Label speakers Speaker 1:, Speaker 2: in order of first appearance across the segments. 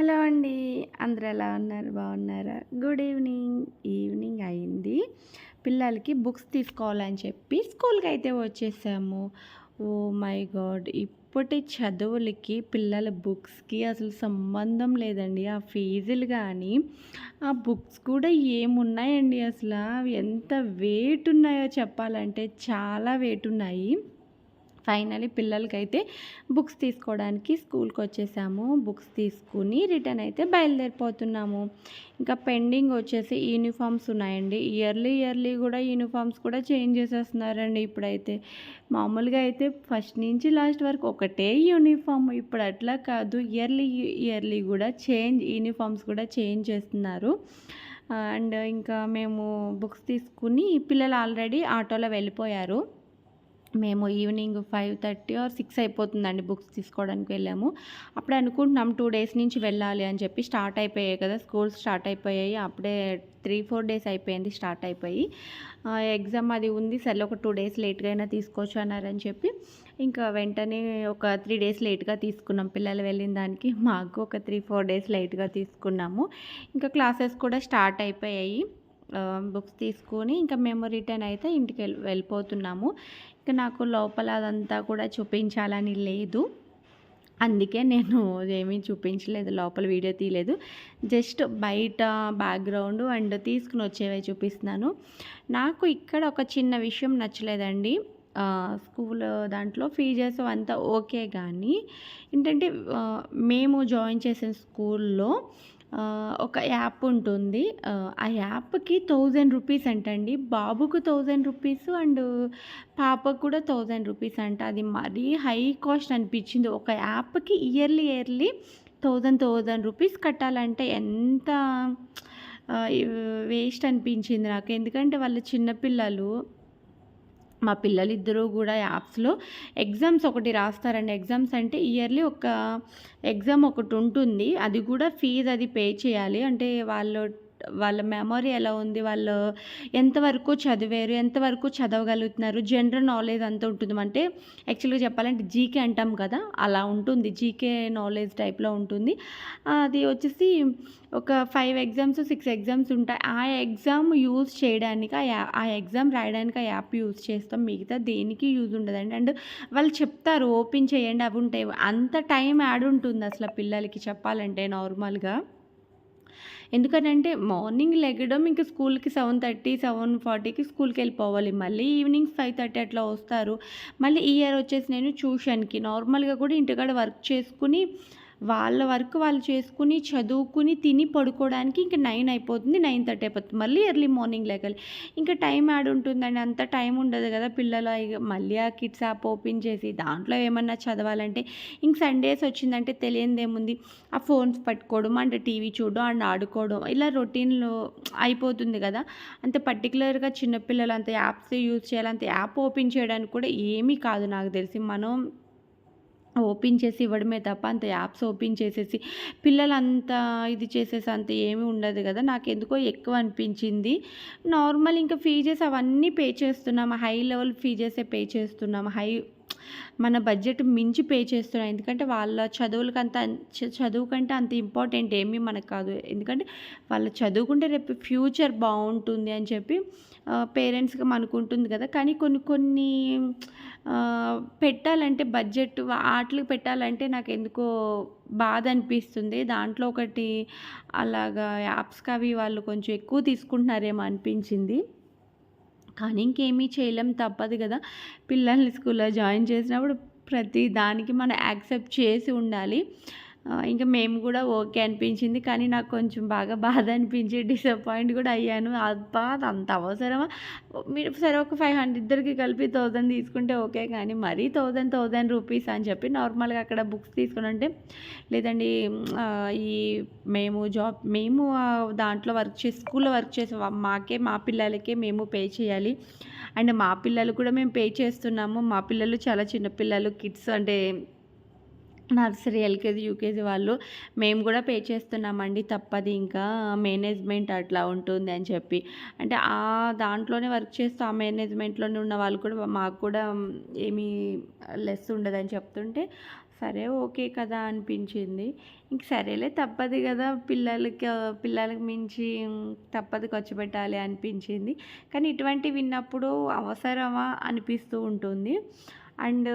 Speaker 1: Hello అండి. అందరూ ఎలా ఉన్నారు? బాగున్నారా? Good evening. ఈవినింగ్ అయింది. పిల్లలకి బుక్స్ తీసుకోవాలని చెప్పి స్కూల్‌కైతే వచ్చేసాము. Oh my God! ఇప్పటి చదువులకి, పిల్లల బుక్స్‌కి అసలు సంబంధం లేదండి. ఆ ఫీజులు గానీ, ఆ బుక్స్ కూడా ఏమున్నాయండి అసల. అవి ఎంత వెయిట్ ఉన్నాయో చెప్పాలంటే చాలా వెయిట్ ఉన్నాయి. ఫైనల్లీ పిల్లలకైతే బుక్స్ తీసుకోవడానికి స్కూల్‌కొచ్చేసాము. బుక్స్ తీసుకొని రిటర్న్ అయితే బయలుదేరిపోతున్నాము. ఇంకా పెండింగ్ వచ్చేసి యూనిఫార్మ్స్ ఉన్నాయండి. ఇయర్లీ కూడా యూనిఫార్మ్స్ కూడా చేంజ్ చేసేస్తున్నారండి ఇప్పుడైతే. మామూలుగా అయితే ఫస్ట్ నుంచి లాస్ట్ వరకు ఒకటే యూనిఫార్మ్. ఇప్పుడు అట్లా కాదు. ఇయర్లీ కూడా యూనిఫార్మ్స్ కూడా చేంజ్ చేస్తున్నారు. అండ్ ఇంకా మేము బుక్స్ తీసుకొని పిల్లలు ఆల్రెడీ ఆటోలో వెళ్ళిపోయారు. మేము ఈవినింగ్ 5:30 ఆర్ 6 అయిపోతుందండి బుక్స్ తీసుకోవడానికి వెళ్ళాము. అప్పుడే అనుకుంటున్నాం 2 డేస్ నుంచి వెళ్ళాలి అని చెప్పి. స్టార్ట్ అయిపోయాయి కదా, స్కూల్స్ స్టార్ట్ అయిపోయాయి. అప్పుడే 3-4 డేస్ అయిపోయింది స్టార్ట్ అయిపోయి. ఎగ్జామ్ అది ఉంది, సర్లే ఒక 2 డేస్ లేట్‌గా అయినా తీసుకోవచ్చు అన్నారని చెప్పి ఇంకా వెంటనే ఒక 3 డేస్ లేట్‌గా తీసుకున్నాం. పిల్లలు వెళ్ళిన దానికి మాకు ఒక 3-4 డేస్ లేట్‌గా తీసుకున్నాము. ఇంకా క్లాసెస్ కూడా స్టార్ట్ అయిపోయాయి. బుక్స్ తీసుకొని ఇంకా మేము రిటర్న్ అయితే ఇంటికి వెళ్ళిపోతున్నాము. ఇక నాకు లోపల అదంతా కూడా చూపించాలని లేదు. అందుకే నేను ఏమీ చూపించలేదు. లోపల వీడియో తీయలేదు. జస్ట్ బయట బ్యాక్‌గ్రౌండ్ అండ్ తీసుకొని వచ్చేవే చూపిస్తున్నాను. నాకు ఇక్కడ ఒక చిన్న విషయం నచ్చలేదండి. స్కూల్ దాంట్లో ఫీజెస్ అంతా ఓకే గానీ ఏంటంటే మేము జాయిన్ చేసిన స్కూల్‌లో ఒక యాప్ ఉంటుంది. ఆ యాప్‌కి రూ. 1000 అంటండి. బాబుకు రూ. 1000 అండ్ పాపకు కూడా రూ. 1000 అంట. అది మరీ హై కాస్ట్ అనిపించింది. ఒక యాప్‌కి ఇయర్లీ రూ. 1000 కట్టాలంటే ఎంత వేస్ట్ అనిపించింది నాకు. ఎందుకంటే వాళ్ళు చిన్న పిల్లలు. మా పిల్లలిద్దరూ గూడా యాప్స్‌లో ఎగ్జామ్స్ ఒకటి రాస్తారండి. ఎగ్జామ్స్ అంటే ఇయర్లీ ఒక ఎగ్జామ్ ఒకటుంటుంది. అది గూడా ఫీజ్ అది పే చేయాలి. అంటే వాళ్ళ మెమరీ ఎలా ఉంది, వాళ్ళు ఎంతవరకు చదివారు, ఎంతవరకు చదవగలుగుతున్నారు, జనరల్ నాలెడ్జ్ అంతా ఉంటుంది. అంటే యాక్చువల్‌గా చెప్పాలంటే జీకే అంటాం కదా, అలా ఉంటుంది. జీకే నాలెడ్జ్ టైప్‌లో ఉంటుంది. అది వచ్చేసి ఒక 5 ఎగ్జామ్స్, 6 ఎగ్జామ్స్ ఉంటాయి. ఆ ఎగ్జామ్ యూజ్ చేయడానికి ఆ ఎగ్జామ్ రాయడానికి ఆ యాప్ యూజ్ చేస్తాం. మిగతా దేనికి యూజ్ ఉండదండి. అండ్ వాళ్ళు చెప్తారు ఓపెన్ చేయండి అవి ఉంటాయి. అంత టైం యాడ్ ఉంటుంది అసలు పిల్లలకి చెప్పాలంటే నార్మల్‌గా. ఎందుకనంటే మార్నింగ్ లెగడం ఇంక స్కూల్‌కి 7:30, 7:40కి స్కూల్‌కెళ్ళిపోవాలి. మళ్ళీ ఈవినింగ్ 5:30 అట్లా వస్తారు. మళ్ళీ ఈ ఇయర్ వచ్చేసి నేను ట్యూషన్‌కి నార్మల్‌గా కూడా ఇంటికాడ వర్క్ చేసుకొని వాళ్ళ వర్క్ వాళ్ళు చేసుకుని, చదువుకుని, తిని పడుకోవడానికి ఇంక 9 అయిపోతుంది. 9:30 అయిపోతుంది. మళ్ళీ ఎర్లీ మార్నింగ్ లెగాలి. ఇంకా టైం యాడ్ ఉంటుందండి. అంత టైం ఉండదు కదా పిల్లల మళ్ళీ ఆ కిడ్స్ యాప్ ఓపెన్ చేసి దాంట్లో ఏమన్నా చదవాలంటే ఇంక సండేస్ వచ్చిందంటే తెలియనిదేముంది. ఆ ఫోన్స్ పట్టుకోవడం, అంటే టీవీ చూడడం అండ్ ఆడుకోవడం ఇలా రొటీన్‌లో అయిపోతుంది కదా. అంత పర్టిక్యులర్‌గా చిన్నపిల్లలు అంత యాప్స్ యూజ్ చేయాలి, అంత యాప్ ఓపెన్ చేయడానికి కూడా ఏమీ కాదు నాకు తెలిసి. మనం ఓపెన్ చేసి ఇవ్వడమే తప్ప అంత యాప్స్ ఓపెన్ చేసేసి పిల్లలంతా ఇది చేసేసి అంత ఏమీ ఉండదు కదా. నాకెందుకో ఎక్కువ అనిపించింది. నార్మల్ ఇంకా ఫీజెస్ అవన్నీ పే చేస్తున్నాము. హై లెవెల్ ఫీజెసే పే చేస్తున్నాము. మన బడ్జెట్ మించి పే చేస్తున్నాం. ఎందుకంటే వాళ్ళ చదువులకంత చదువు కంటే అంత ఇంపార్టెంట్ ఏమీ మనకు కాదు. ఎందుకంటే వాళ్ళు చదువుకుంటే రేపు ఫ్యూచర్ బావుంటుంది అని చెప్పి పేరెంట్స్‌గా మనకుంటుంది కదా. కానీ కొన్ని కొన్ని పెట్టాలంటే బడ్జెట్ ఆటిలకి పెట్టాలంటే నాకెందుకో బాధ అనిపిస్తుంది. దాంట్లో ఒకటి అలాగా యాప్స్‌కి అవి వాళ్ళు కొంచెం ఎక్కువ తీసుకుంటున్నారేమో అనిపించింది. కానీ ఇంకేమీ చేయలేం, తప్పదు గదా. పిల్లల్ని స్కూల్‌లో జాయిన్ చేసినప్పుడు ప్రతి దానికి మనం యాక్సెప్ట్ చేసి ఉండాలి. ఇంక మేము గూడా ఓకే అనిపించింది. కానీ నాకు కొంచెం బాగా బాధ అనిపించి డిసప్పాయింట్ గూడా అయ్యాను. అబ్బా! అదంత అవసరమా? మీరు సరే ఒక 500 ఇద్దరికి కలిపి 1000 తీసుకుంటే ఓకే. కానీ మరీ 1000 రూపీస్ అని చెప్పి నార్మల్‌గా అక్కడ బుక్స్ తీసుకొనంటే లేదండి. ఈ మేము దాంట్లో స్కూల్‌లో వర్క్ చేసే మా పిల్లలకే మేము పే చేయాలి. అండ్ మా పిల్లలు కూడా మేము పే చేస్తున్నాము. మా పిల్లలు చాలా చిన్న పిల్లలు, కిడ్స్ అంటే నర్సరీ, ఎల్‌కేజీ, యూకేజీ వాళ్ళు. మేము గూడా పే చేస్తున్నామండి. తప్పదు ఇంకా మేనేజ్‌మెంట్ అట్లా ఉంటుంది అని చెప్పి. అంటే దాంట్లోనే వర్క్ చేస్తూ ఆ మేనేజ్‌మెంట్‌లోనే ఉన్న వాళ్ళు కూడా మాకు కూడా ఏమీ లెస్ ఉండదని చెప్తుంటే సరే ఓకే కదా అనిపించింది. ఇంక సరేలే తప్పదు గదా! పిల్లలకి మించి తప్పదు ఖర్చు పెట్టాలి అనిపించింది. కానీ ఇటువంటివి విన్నప్పుడు అవసరమా అనిపిస్తూ ఉంటుంది. అండ్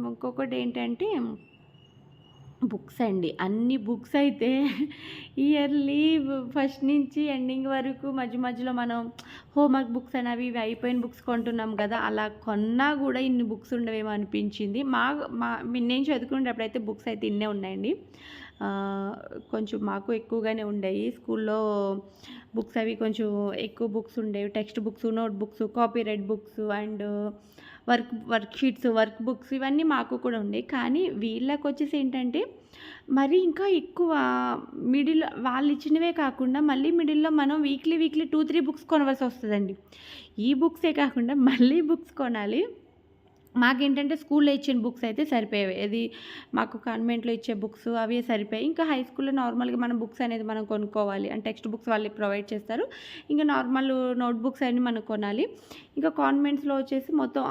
Speaker 1: ఇంకొకటేంటంటే బుక్స్ అండి. అన్ని బుక్స్ అయితే ఇయర్లీ ఫస్ట్ నుంచి ఎండింగ్ వరకు మధ్య మధ్యలో మనం హోంవర్క్ బుక్స్ అని అవి ఇవి అయిపోయిన బుక్స్ కొంటున్నాం కదా! అలా కొన్నా గూడా ఇన్ని బుక్స్ ఉండవేమో అనిపించింది. మా మా నేను చదువుకునేటప్పుడైతే బుక్స్ అయితే ఇన్నే ఉన్నాయండి. ఆహ్, కొంచెం మాకు ఎక్కువగానే ఉండేయి. స్కూల్లో బుక్స్ అవి కొంచెం ఎక్కువ బుక్స్ ఉండేవి. Text books, note books, copy write books and work sheets, work books ఇవన్నీ మాకు కూడా ఉండేయి. కానీ వీళ్ళకొచ్చేసి ఏంటంటే మరీ ఇంకా ఎక్కువ మిడిల్ వాళ్ళిచ్చినవే కాకుండా మళ్ళీ మిడిల్‌లో మనం వీక్లీ 2, 3 బుక్స్ కొనవలసొస్తదండి. ఈ బుక్సే కాకుండా మళ్ళీ బుక్స్ కొనాలి. మాకేంటంటే స్కూల్‌లో ఇచ్చిన బుక్స్ అయితే సరిపోయేవి. మాకు కాన్వెంట్‌లో ఇచ్చే బుక్స్ అవే సరిపోయాయి. ఇంకా హై స్కూల్‌లో నార్మల్‌గా మనం బుక్స్ అనేది మనం కొనుక్కోవాలి. అంటే టెక్స్ట్ బుక్స్ వాళ్ళే ప్రొవైడ్ చేస్తారు. ఇంకా నార్మల్ నోట్ బుక్స్ అన్నీ మనం కొనాలి. ఇంకా కాన్వెంట్స్‌లో వచ్చేసి మొత్తం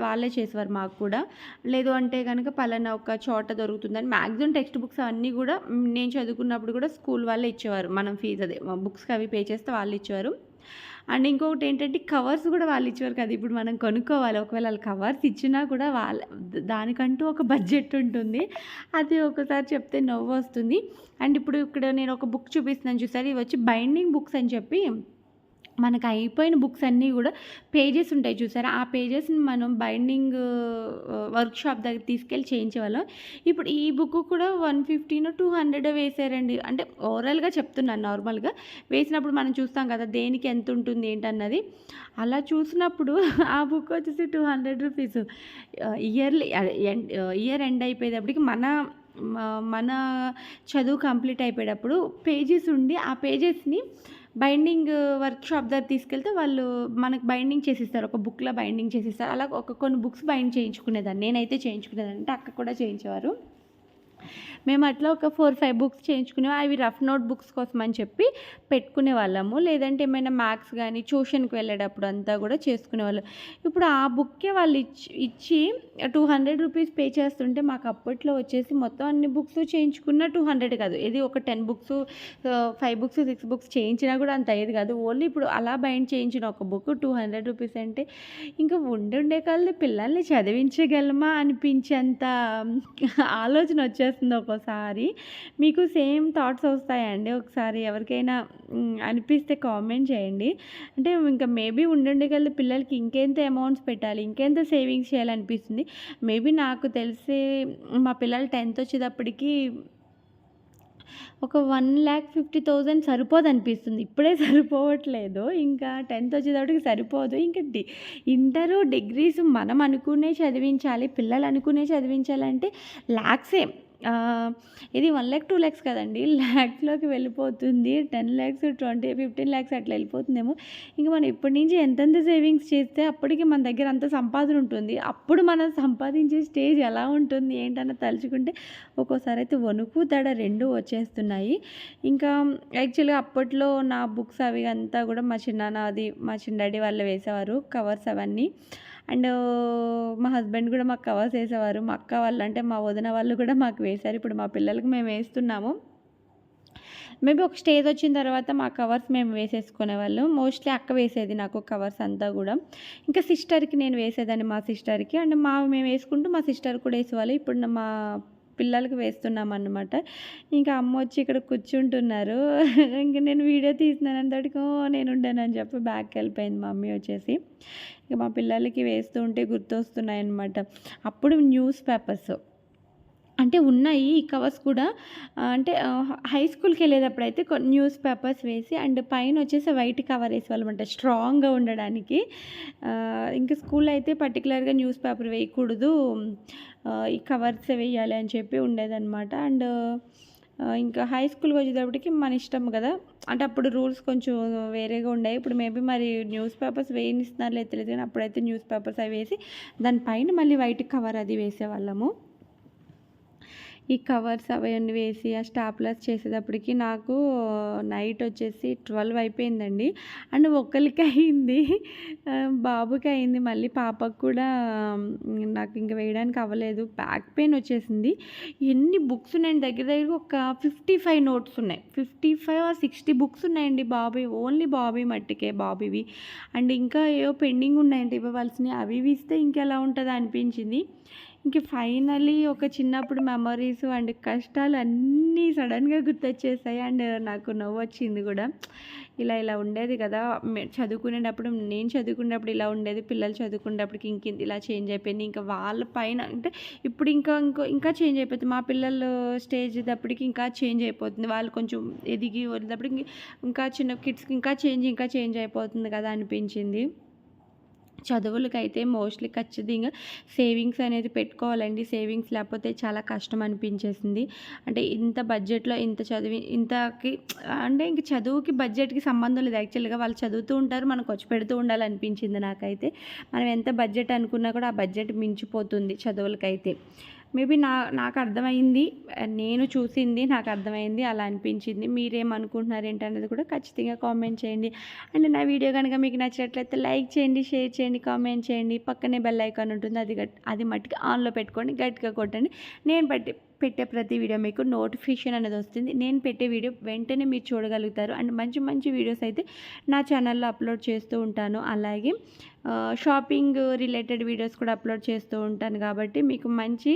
Speaker 1: వాళ్ళే చేసేవారు మాకు కూడా. లేదు అంటే గనక పలానా ఒక చోట దొరుకుతుందని మాక్సిమం టెక్స్ట్ బుక్స్ అవన్నీ గూడా నేను చదువుకున్నప్పుడు గూడా స్కూల్ వాళ్ళే ఇచ్చేవారు. మనం ఫీజ్ అదే బుక్స్‌కి అవి పే చేస్తే వాళ్ళిచ్చేవారు. అండ్ ఇంకొకటేంటంటే కవర్స్ గూడా వాళ్ళిచ్చేవారు కాదు. ఇప్పుడు మనం కొనుక్కోవాలి. ఒకవేళ ఆళ్ళు కవర్స్ ఇచ్చినా కూడా దానికంటూ ఒక బడ్జెట్ ఉంటుంది. అది ఒకసారి చెప్తే నవ్వొస్తుంది. అండ్ ఇప్పుడు ఇక్కడ నేను ఒక బుక్ చూపిస్తున్నాను చూసారా? ఇవొచ్చి బైండింగ్ బుక్స్ అని చెప్పి మనకు అయిపోయిన బుక్స్ అన్నీ గూడా పేజెస్ ఉంటాయి చూసారా? ఆ పేజెస్‌ని మనం బైండింగ్ వర్క్‌షాప్ దగ్గర తీసుకెళ్ళి చేయించేవాళ్ళం. ఇప్పుడు ఈ బుక్ కూడా 150నో, 200 వేశారండి. అంటే ఓవరాల్‌గా చెప్తున్నాను నార్మల్‌గా. వేసినప్పుడు మనం చూస్తాం కదా! దేనికి ఎంతుంటుంది ఏంటన్నది. అలా చూసినప్పుడు ఆ బుక్ వచ్చేసి రూ. 200 ఇయర్ ఎండ్ అయిపోయేటప్పటికి మన చదువు కంప్లీట్ అయిపోయేటప్పుడు పేజెస్ ఉండి ఆ పేజెస్‌ని బైండింగ్ వర్క్‌షాప్ దగ్గర తీసుకెళ్తే వాళ్ళు మనకు బైండింగ్ చేసిస్తారు. ఒక బుక్‌లా బైండింగ్ చేసిస్తారు. అలా కొన్ని బుక్స్ బైండ్ చేయించుకునేదాన్ని. నేనైతే చేయించుకునేదాన్ని. అంటే అక్క కూడా చేయించేవారు. మేము అట్లా ఒక 4, 5 బుక్స్ చేయించుకునేవి. అవి రఫ్ నోట్ బుక్స్ కోసం అని చెప్పి పెట్టుకునేవాళ్ళము. లేదంటే ఏమైనా మ్యాథ్స్ గానీ, ట్యూషన్‌కి వెళ్ళేటప్పుడు అంతా గూడా చేసుకునేవాళ్ళం. ఇప్పుడు ఆ బుక్కే వాళ్ళు ఇచ్చి రూ. 200 పే చేస్తుంటే మాకు అప్పట్లో వచ్చేసి మొత్తం అన్ని బుక్స్ చేయించుకున్న 200 కాదు. ఏది ఒక 10 బుక్స్ 5 బుక్స్, 6 బుక్స్ చేయించినా గూడా అంత అయ్యేది కాదు. ఓన్లీ ఇప్పుడు అలా బైండ్ చేయించిన ఒక బుక్ రూ. 200 అంటే ఇంకా ఉండుండే కొలది పిల్లల్ని చదివించగలమా అనిపించేంత ఆలోచన వచ్చేస్తుంది ఒక్కోసారి. మీకు సేమ్ థాట్స్ వస్తాయా అండి? ఒకసారి ఎవరికైనా అనిపిస్తే కామెంట్ చేయండి. అంటే ఇంకా మేబీ ఉండుండే కొలది పిల్లలకి ఇంకెంత అమౌంట్స్ పెట్టాలి, ఇంకెంత సేవింగ్స్ చేయాలనిపిస్తుంది. మేబీ నాకు తెలిసి మా పిల్లలు 10th వచ్చేటప్పటికి ఒక 1,50,000 సరిపోదనిపిస్తుంది. ఇప్పుడే సరిపోవట్లేదు. ఇంకా 10th వచ్చేటప్పటికి సరిపోదు. ఇంక ఇంటరు, డిగ్రీస్ మనం అనుకునే చదివించాలి. పిల్లలు అనుకునే చదివించాలంటే లాక్సే. ఇది 1,00,000, 2,00,000 కదండీ! లాక్స్‌లోకి వెళ్ళిపోతుంది. 10,00,000, 15 lakhs అట్లా వెళ్ళిపోతుందేమో. ఇంక మనం ఇప్పటి నుంచి ఎంతెంత సేవింగ్స్ చేస్తే అప్పటికి మన దగ్గర అంత సంపాదన ఉంటుంది. అప్పుడు మనం సంపాదించే స్టేజ్ ఎలా ఉంటుంది ఏంటన్నది తలుచుకుంటే ఒక్కోసారి అయితే వణుకు, దడ 2 వచ్చేస్తున్నాయి. ఇంకా యాక్చువల్‌గా అప్పట్లో నా బుక్స్ అవి అంతా కూడా మా చిన్న డాడీ వాళ్ళు వేసేవారు కవర్స్ అవన్నీ. అండ్ మా హస్బెండ్ కూడా మాకు కవర్స్ వేసేవారు. మా అక్క వాళ్ళు అంటే మా వదిన వాళ్ళు కూడా మాకు వేశారు. ఇప్పుడు మా పిల్లలకి మేము వేస్తున్నాము. మేబీ ఒక స్టేజ్ వచ్చిన తర్వాత మా కవర్స్ మేము వేసేసుకునేవాళ్ళం. మోస్ట్లీ అక్క వేసేది నాకు కవర్స్ అంతా గూడా. ఇంకా సిస్టర్‌కి నేను వేసేదాన్ని మా సిస్టర్‌కి. అండ్ మేము వేసుకుంటూ మా సిస్టర్ కూడా వేసేవాళ్ళు. ఇప్పుడు మా పిల్లలకి వేస్తున్నామన్నమాట. ఇంకా అమ్మొచ్చి ఇక్కడ కూర్చుంటున్నారు. ఇంక నేను వీడియో తీస్తున్నానంతటికి నేనుండానని చెప్పి బ్యాక్‌కెళ్ళిపోయింది మా మమ్మీ వచ్చేసి. ఇక మా పిల్లలకి వేస్తూ ఉంటే గుర్తొస్తున్నాయన్నమాట. అప్పుడు న్యూస్ పేపర్స్ అంటే ఉన్నాయి ఈ కవర్స్ కూడా. అంటే హై స్కూల్‌కెళ్ళేటప్పుడైతే న్యూస్ పేపర్స్ వేసి అండ్ పైనొచ్చేసి వైట్ కవర్ ఏసేవాళ్ళమంట స్ట్రాంగ్‌గా ఉండడానికి. ఇంకా స్కూల్‌లో అయితే పర్టిక్యులర్‌గా న్యూస్ పేపర్ వేయకూడదు. ఈ కవర్సే వేయాలి అని చెప్పి ఉండేదనమాట. అండ్ ఇంకా హై స్కూల్‌కొచ్చేటప్పటికి మన ఇష్టం గదా! అంటే అప్పుడు రూల్స్ కొంచెం వేరేగా ఉండేయి. ఇప్పుడు మేబీ మరి న్యూస్ పేపర్స్ వేయనిస్తున్నారో లేదో తెలీదు గానీ అప్పుడైతే న్యూస్ పేపర్స్ అవి వేసి దాని పైన మళ్ళీ వైట్ కవర్ అది వేసేవాళ్ళము. ఈ కవర్స్ అవన్నీ వేసి ఆ స్టాప్లర్స్ చేసేటప్పటికి నాకు నైట్ వచ్చేసి 12 అయిపోయిందండి. అండ్ ఒక్కళ్ళకి అయింది, బాబుకి అయింది, మళ్ళీ పాపకు కూడా నాకు ఇంక వేయడానికి అవ్వలేదు. బ్యాక్ పెయిన్ వచ్చేసింది. ఎన్ని బుక్స్ ఉన్నాయండి, దగ్గర దగ్గర ఒక 55 నోట్స్ ఉన్నాయి. 55 ఆర్ 60 బుక్స్ ఉన్నాయండి బాబీ, ఓన్లీ బాబీ మట్టికే, బాబీవి. అండ్ ఇంకా ఏవో పెండింగ్ ఉన్నాయండి ఇవ్వవలసినవి, అవి ఇవి ఇస్తే ఇంకెలా ఉంటుందో అనిపించింది. ఇంక ఫైనలీ ఒక చిన్నప్పుడు మెమరీస్ అండ్ కష్టాలు అన్నీ సడన్గా గుర్తొచ్చేసాయి. అండ్ నాకు నవ్వొచ్చింది కూడా. ఇలా ఇలా ఉండేది కదా చదువుకునేటప్పుడు, నేను చదువుకునేటప్పుడు ఇలా ఉండేది, పిల్లలు చదువుకునేటప్పటికి ఇంక ఇలా చేంజ్ అయిపోయింది. ఇంకా వాళ్ళ పైన అంటే ఇప్పుడు ఇంకా చేంజ్ అయిపోతుంది. మా పిల్లలు స్టేజ్ అప్పటికి ఇంకా చేంజ్ అయిపోతుంది. వాళ్ళు కొంచెం ఎదిగి వదిలేటప్పటికి ఇంకా చిన్న కిడ్స్కి ఇంకా చేంజ్ అయిపోతుంది కదా అనిపించింది. చదువులకైతే మోస్ట్లీ ఖచ్చితంగా సేవింగ్స్ అనేది పెట్టుకోవాలండి. సేవింగ్స్ లేకపోతే చాలా కష్టం అనిపించేసింది. అంటే ఇంత బడ్జెట్‌లో ఇంత చదివి ఇంతకి అంటే ఇంక చదువుకి బడ్జెట్‌కి సంబంధం లేదు యాక్చువల్‌గా. వాళ్ళు చదువుతూ ఉంటారు, మనం ఖర్చు పెడుతూ ఉండాలనిపించింది నాకైతే. మనం ఎంత బడ్జెట్ అనుకున్నా కూడా ఆ బడ్జెట్ మించిపోతుంది చదువులకైతే. మేబీ నాకు అర్థమైంది, నేను చూసింది నాకు అర్థమైంది, అలా అనిపించింది. మీరేమనుకుంటున్నారు ఏంటనేది కూడా ఖచ్చితంగా కామెంట్ చేయండి. అండ్ నా వీడియో కనుక మీకు నచ్చినట్లయితే లైక్ చేయండి, షేర్ చేయండి, కామెంట్ చేయండి. పక్కనే బెల్ ఐకాన్ ఉంటుంది, అది మట్టుకు ఆన్లో పెట్టుకోండి, గట్టిగా కొట్టండి. నేను పెట్టే ప్రతి వీడియో మీకు నోటిఫికేషన్ అనేది వస్తుంది. నేను పెట్టే వీడియో వెంటనే మీరు చూడగలుగుతారు. అండ్ మంచి మంచి వీడియోస్ అయితే నా ఛానల్లో అప్లోడ్ చేస్తూ ఉంటాను. అలాగే షాపింగ్ రిలేటెడ్ వీడియోస్ కూడా అప్లోడ్ చేస్తూ ఉంటాను కాబట్టి మీకు మంచి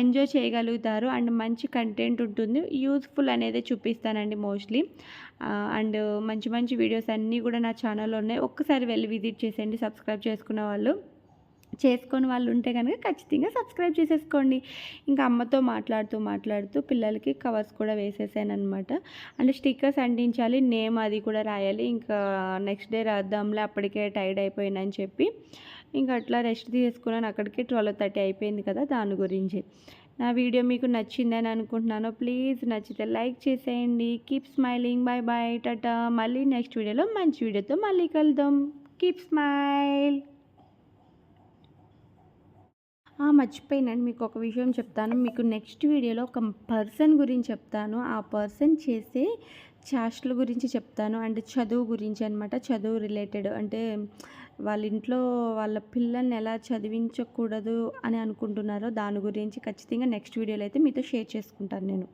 Speaker 1: ఎంజాయ్ చేయగలుగుతారు. అండ్ మంచి కంటెంట్ ఉంటుంది, యూజ్ఫుల్ అనేది చూపిస్తానండి మోస్ట్లీ. అండ్ మంచి మంచి వీడియోస్ అన్నీ కూడా నా ఛానల్లో ఉన్నాయి. ఒక్కసారి వెళ్ళి విజిట్ చేసేయండి. సబ్స్క్రైబ్ చేసుకుని వాళ్ళు ఉంటే కనుక ఖచ్చితంగా సబ్స్క్రైబ్ చేసేసుకోండి. ఇంకా అమ్మతో మాట్లాడుతూ పిల్లలకి కవర్స్ కూడా వేసేసానమాట. అండ్ స్టిక్కర్స్ అంటించాలి, నేమ్ అది కూడా రాయాలి. ఇంకా నెక్స్ట్ డే రాద్దాంలే, అప్పటికే టైర్డ్ అయిపోయానని చెప్పి ఇంకా అట్లా రెస్ట్ తీసుకున్నాను. అక్కడికి 12:30 అయిపోయింది కదా, దాని గురించి. నా వీడియో మీకు నచ్చిందని అనుకుంటున్నాను. ప్లీజ్ నచ్చితే లైక్ చేసేయండి. Keep smiling. Bye bye, tata. మళ్ళీ నెక్స్ట్ వీడియోలో మంచి వీడియోతో మళ్ళీ కలుద్దాం. Keep smile. మర్చిపోయానండి, మీకు ఒక విషయం చెప్తాను. మీకు నెక్స్ట్ వీడియోలో ఒక పర్సన్ గురించి చెప్తాను. ఆ పర్సన్ చేసే చేష్టల గురించి చెప్తాను. అండ్ చదువు గురించి అనమాట. చదువు రిలేటెడ్ అంటే వాళ్ళ ఇంట్లో వాళ్ళ పిల్లల్ని ఎలా చదివించకూడదు అని అనుకుంటున్నారో దాని గురించి ఖచ్చితంగా నెక్స్ట్ వీడియోలో అయితే మీతో షేర్ చేసుకుంటాను నేను.